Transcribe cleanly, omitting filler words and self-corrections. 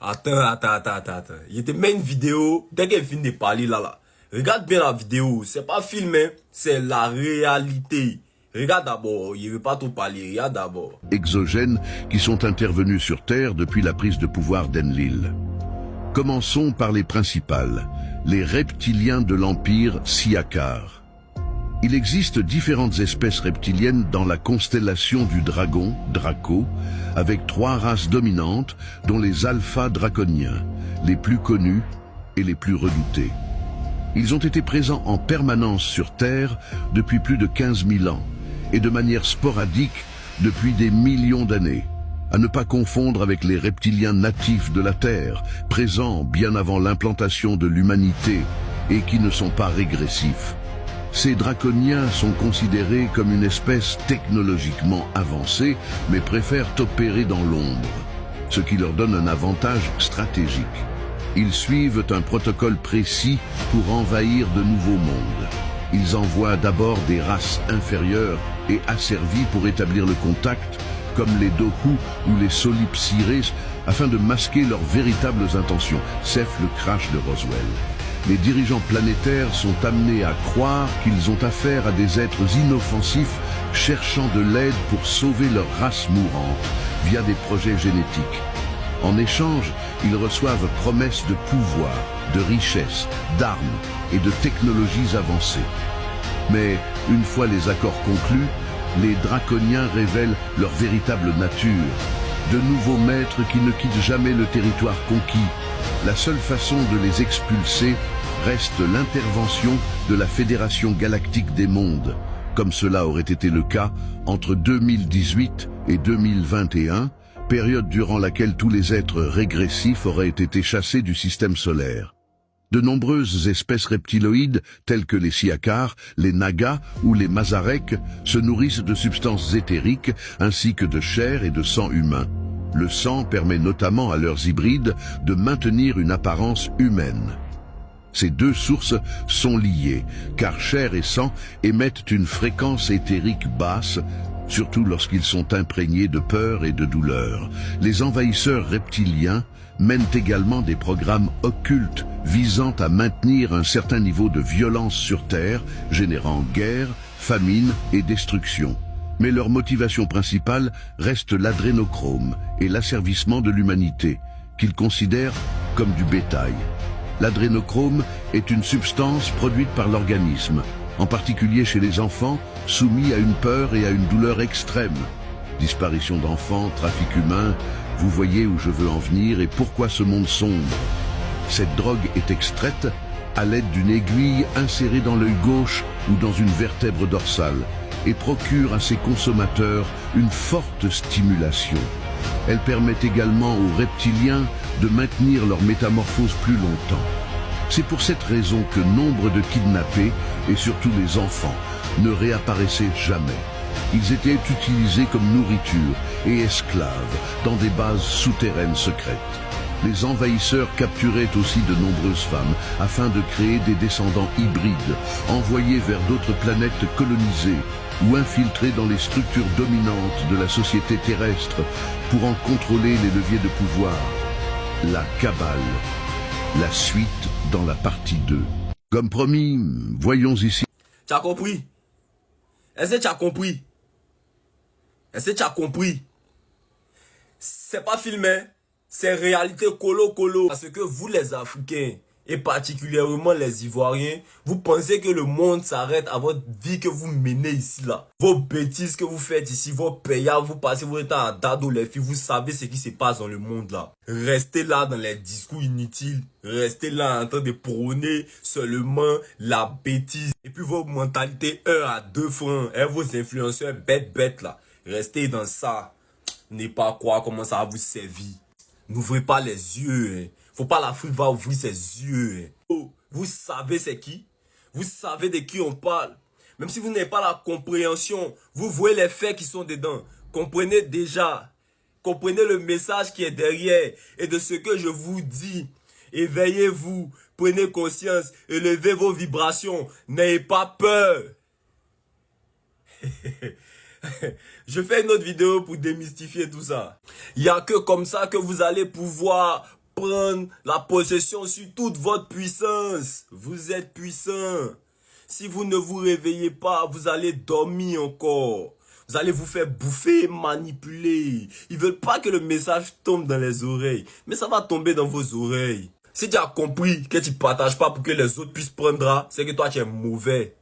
Attends. Il te met une vidéo, dès qu'elle finit de parler là. Regarde bien la vidéo, c'est pas filmé, c'est la réalité. Regarde d'abord, il veut pas tout parler, regarde d'abord. Exogènes qui sont intervenus sur Terre depuis la prise de pouvoir d'Enlil. Commençons par les principales, les reptiliens de l'Empire Siakar. Il existe différentes espèces reptiliennes dans la constellation du dragon, Draco, avec 3 races dominantes, dont les alpha draconiens, les plus connus et les plus redoutés. Ils ont été présents en permanence sur Terre depuis plus de 15 000 ans, et de manière sporadique depuis des millions d'années, à ne pas confondre avec les reptiliens natifs de la Terre, présents bien avant l'implantation de l'humanité, et qui ne sont pas régressifs. Ces draconiens sont considérés comme une espèce technologiquement avancée, mais préfèrent opérer dans l'ombre, ce qui leur donne un avantage stratégique. Ils suivent un protocole précis pour envahir de nouveaux mondes. Ils envoient d'abord des races inférieures et asservies pour établir le contact, comme les Doku ou les Solipsires, afin de masquer leurs véritables intentions. C'est le crash de Roswell. Les dirigeants planétaires sont amenés à croire qu'ils ont affaire à des êtres inoffensifs cherchant de l'aide pour sauver leur race mourante via des projets génétiques. En échange, ils reçoivent promesses de pouvoir, de richesse, d'armes et de technologies avancées. Mais une fois les accords conclus, les draconiens révèlent leur véritable nature, de nouveaux maîtres qui ne quittent jamais le territoire conquis. La seule façon de les expulser reste l'intervention de la Fédération Galactique des Mondes, comme cela aurait été le cas entre 2018 et 2021, période durant laquelle tous les êtres régressifs auraient été chassés du système solaire. De nombreuses espèces reptiloïdes, telles que les Siakar, les Nagas ou les Mazareks, se nourrissent de substances éthériques ainsi que de chair et de sang humain. Le sang permet notamment à leurs hybrides de maintenir une apparence humaine. Ces deux sources sont liées, car chair et sang émettent une fréquence éthérique basse, surtout lorsqu'ils sont imprégnés de peur et de douleur. Les envahisseurs reptiliens mènent également des programmes occultes visant à maintenir un certain niveau de violence sur Terre, générant guerre, famine et destruction. Mais leur motivation principale reste l'adrénochrome et l'asservissement de l'humanité, qu'ils considèrent comme du bétail. L'adrénochrome est une substance produite par l'organisme, en particulier chez les enfants, soumis à une peur et à une douleur extrême. Disparition d'enfants, trafic humain, vous voyez où je veux en venir et pourquoi ce monde sombre. Cette drogue est extraite à l'aide d'une aiguille insérée dans l'œil gauche ou dans une vertèbre dorsale et procure à ses consommateurs une forte stimulation. Elle permet également aux reptiliens de maintenir leur métamorphose plus longtemps. C'est pour cette raison que nombre de kidnappés, et surtout les enfants, ne réapparaissaient jamais. Ils étaient utilisés comme nourriture et esclaves dans des bases souterraines secrètes. Les envahisseurs capturaient aussi de nombreuses femmes afin de créer des descendants hybrides, envoyés vers d'autres planètes colonisées ou infiltrés dans les structures dominantes de la société terrestre pour en contrôler les leviers de pouvoir. La Cabale. La suite dans la partie 2. Comme promis, voyons ici. Tu as compris? Est-ce que tu as compris? Est-ce que tu as compris? C'est pas filmé, c'est réalité colo. Parce que vous les Africains, et particulièrement les Ivoiriens, vous pensez que le monde s'arrête à votre vie que vous menez ici là. Vos bêtises que vous faites ici, vos payables, vous passez votre temps à dado les filles, vous savez ce qui se passe dans le monde là. Restez là dans les discours inutiles, restez là en train de prôner seulement la bêtise. Et puis vos mentalités 1 à 2 francs, et vos influenceurs bêtes là. Restez dans ça, n'ayez pas croire comment ça va vous servir. N'ouvrez pas les yeux, hein. Faut pas l'Afrique va ouvrir ses yeux. Hein. Oh, vous savez c'est qui? Vous savez de qui on parle? Même si vous n'avez pas la compréhension, vous voyez les faits qui sont dedans. Comprenez déjà. Comprenez le message qui est derrière. Et de ce que je vous dis. Éveillez-vous. Prenez conscience. Élevez vos vibrations. N'ayez pas peur. Je fais une autre vidéo pour démystifier tout ça. Il n'y a que comme ça que vous allez pouvoir prendre la possession sur toute votre puissance. Vous êtes puissant. Si vous ne vous réveillez pas, vous allez dormir encore. Vous allez vous faire bouffer, manipuler. Ils veulent pas que le message tombe dans les oreilles. Mais ça va tomber dans vos oreilles. Si tu as compris que tu partages pas pour que les autres puissent prendre, c'est que toi tu es mauvais.